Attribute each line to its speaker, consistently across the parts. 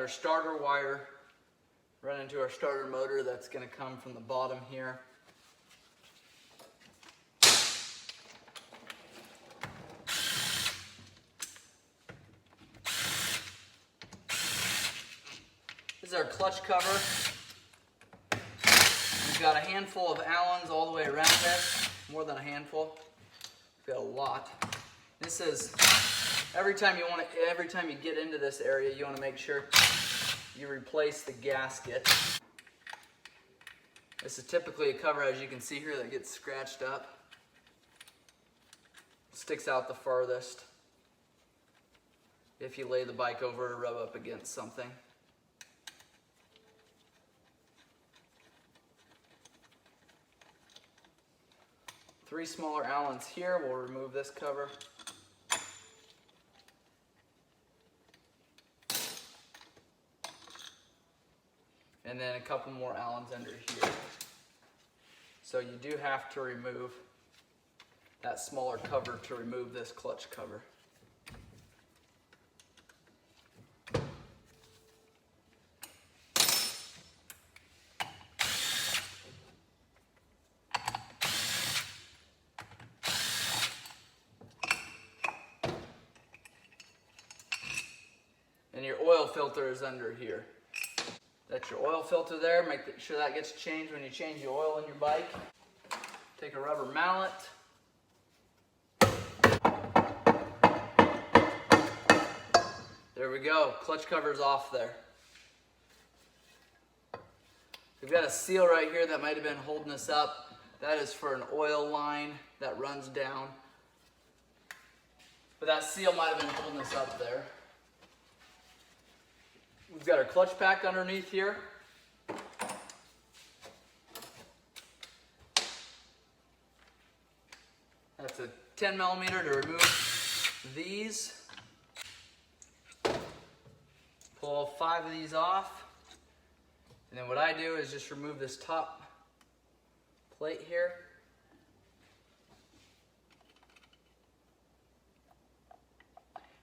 Speaker 1: our starter wire running to our starter motor that's going to come from the bottom here. This is our clutch cover. We've got a handful of Allens all the way around this, more than a handful. We've got a lot. This is every time you get into this area, you want to make sure you replace the gasket. This is typically a cover, as you can see here, that gets scratched up. Sticks out the farthest if you lay the bike over or rub up against something. Three smaller Allens here. We'll remove this cover. And then a couple more Allens under here. So you do have to remove that smaller cover to remove this clutch cover. And your oil filter is under here. That's your oil filter there. Make sure that gets changed when you change the oil in your bike. Take a rubber mallet. There we go. Clutch cover's off there. We've got a seal right here that might have been holding us up. That is for an oil line that runs down. But that seal might have been holding us up there. We've got our clutch pack underneath here. That's a 10 millimeter to remove these. Pull 5 of these off. And then what I do is just remove this top plate here.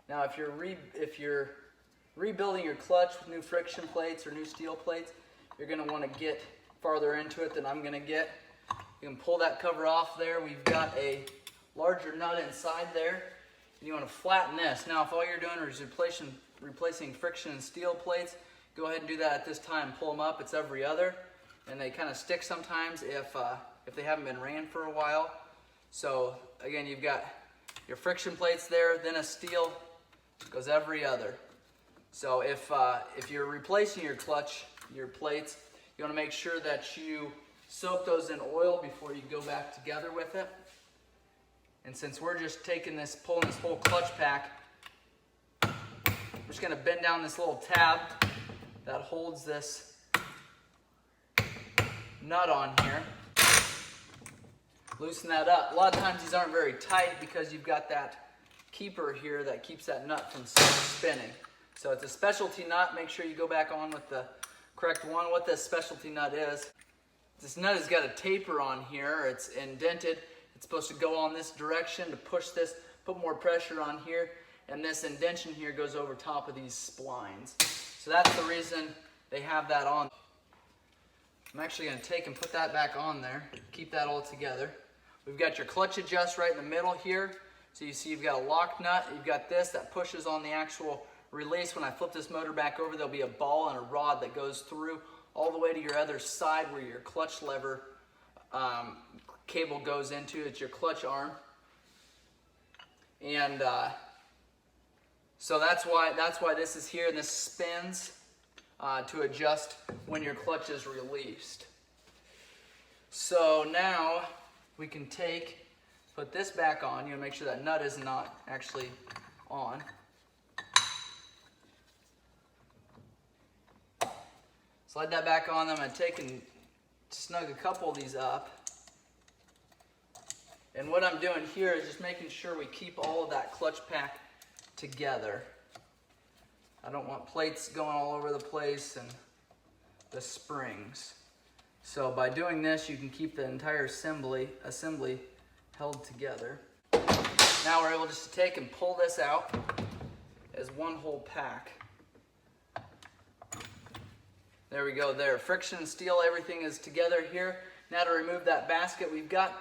Speaker 1: Now if you're rebuilding your clutch with new friction plates or new steel plates, you're going to want to get farther into it than I'm going to get. You can pull that cover off there. We've got a larger nut inside there, and you want to flatten this. Now if all you're doing is replacing friction and steel plates, go ahead and do that at this time. Pull them up. It's every other, and they kind of stick sometimes if they haven't been ran for a while. So again, you've got your friction plates there, then a steel goes every other. So if you're replacing your clutch, your plates, you want to make sure that you soak those in oil before you go back together with it. And since we're just pulling this whole clutch pack, we're just going to bend down this little tab that holds this nut on here. Loosen that up. A lot of times these aren't very tight because you've got that keeper here that keeps that nut from spinning. So it's a specialty nut. Make sure you go back on with the correct one. What this specialty nut is, this nut has got a taper on here. It's indented. It's supposed to go on this direction to push this, put more pressure on here, and this indentation here goes over top of these splines. So that's the reason they have that on. I'm actually going to take and put that back on there, keep that all together. We've got your clutch adjust right in the middle here. So you see you've got a lock nut, you've got this that pushes on the actual release. When I flip this motor back over, there'll be a ball and a rod that goes through all the way to your other side where your clutch lever cable goes into. It's your clutch arm. And so that's why this is here, and this spins to adjust when your clutch is released. So now we can put this back on. You want to make sure that nut is not actually on. Slide that back on. I'm going to take and snug a couple of these up. And what I'm doing here is just making sure we keep all of that clutch pack together. I don't want plates going all over the place and the springs. So by doing this, you can keep the entire assembly held together. Now we're able just to take and pull this out as one whole pack. There we go there. Friction and steel, everything is together here. Now to remove that basket, we've got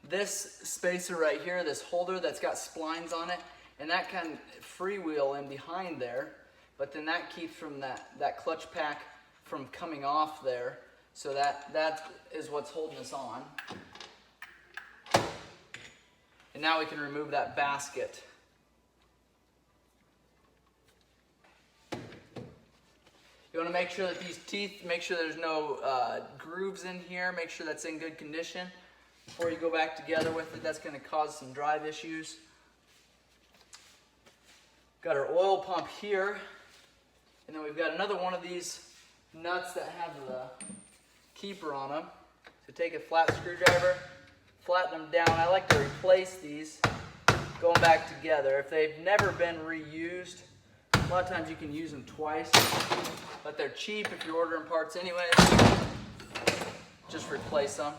Speaker 1: this spacer right here, this holder that's got splines on it, and that can freewheel in behind there, but then that keeps from that clutch pack from coming off there. So that is what's holding us on. And now we can remove that basket. You want to make sure that these teeth, make sure there's no grooves in here, make sure that's in good condition before you go back together with it. That's going to cause some drive issues. Got our oil pump here, and then we've got another one of these nuts that have the keeper on them. So take a flat screwdriver, flatten them down. I like to replace these going back together. If they've never been reused, a lot of times you can use them twice, but they're cheap if you're ordering parts anyway. Just replace them.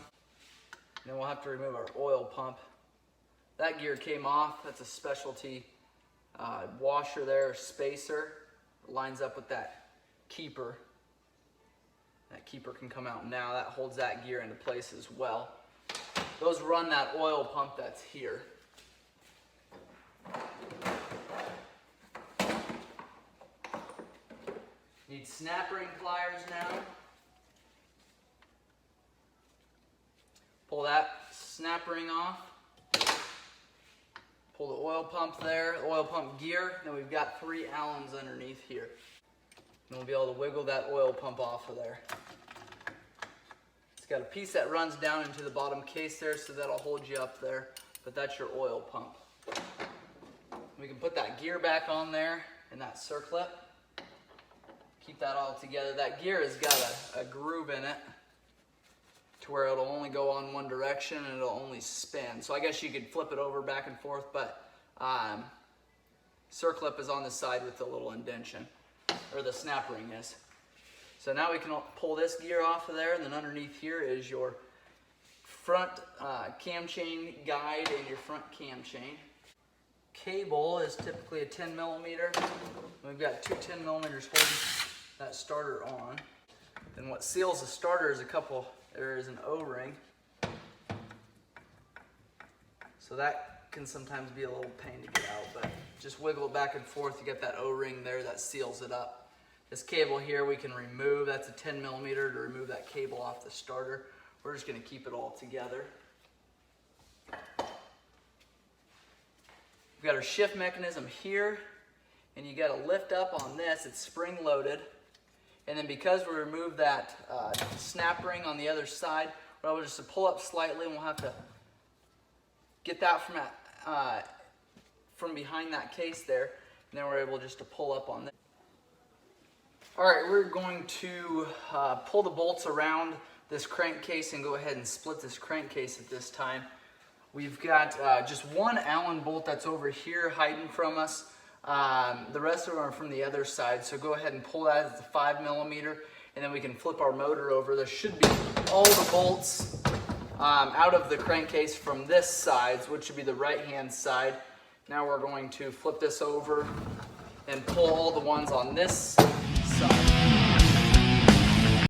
Speaker 1: And then we'll have to remove our oil pump. That gear came off. That's a specialty washer there, spacer. It lines up with that keeper. That keeper can come out now. That holds that gear into place as well. Those run that oil pump that's here. Need snap ring pliers now. Pull that snap ring off. Pull the oil pump there, oil pump gear. Then we've got 3 Allens underneath here. And we'll be able to wiggle that oil pump off of there. It's got a piece that runs down into the bottom case there, so that'll hold you up there. But that's your oil pump. We can put that gear back on there and that circlip. Keep that all together. That gear has got a groove in it to where it'll only go on one direction and it'll only spin. So I guess you could flip it over back and forth, but circlip is on the side with the little indentation, or the snap ring is. So now we can pull this gear off of there, and then underneath here is your front cam chain guide and your front cam chain. Cable is typically a 10 millimeter. We've got 2 10 millimeters holding that starter on. Then what seals the starter is there is an O-ring. So that can sometimes be a little pain to get out, but just wiggle it back and forth. You get that O-ring there that seals it up. This cable here we can remove. That's a 10 millimeter to remove that cable off the starter. We're just going to keep it all together. We've got our shift mechanism here, and you got to lift up on this. It's spring loaded. And then because we removed that snap ring on the other side, we're able just to pull up slightly, and we'll have to get that from behind that case there, and then we're able just to pull up on this. All right, we're going to pull the bolts around this crankcase and go ahead and split this crankcase at this time. We've got just 1 Allen bolt that's over here hiding from us. The rest of them are from the other side, so go ahead and pull that as a 5 millimeter, and then we can flip our motor over. There should be all the bolts out of the crankcase from this side, which should be the right-hand side. Now we're going to flip this over and pull all the ones on this side.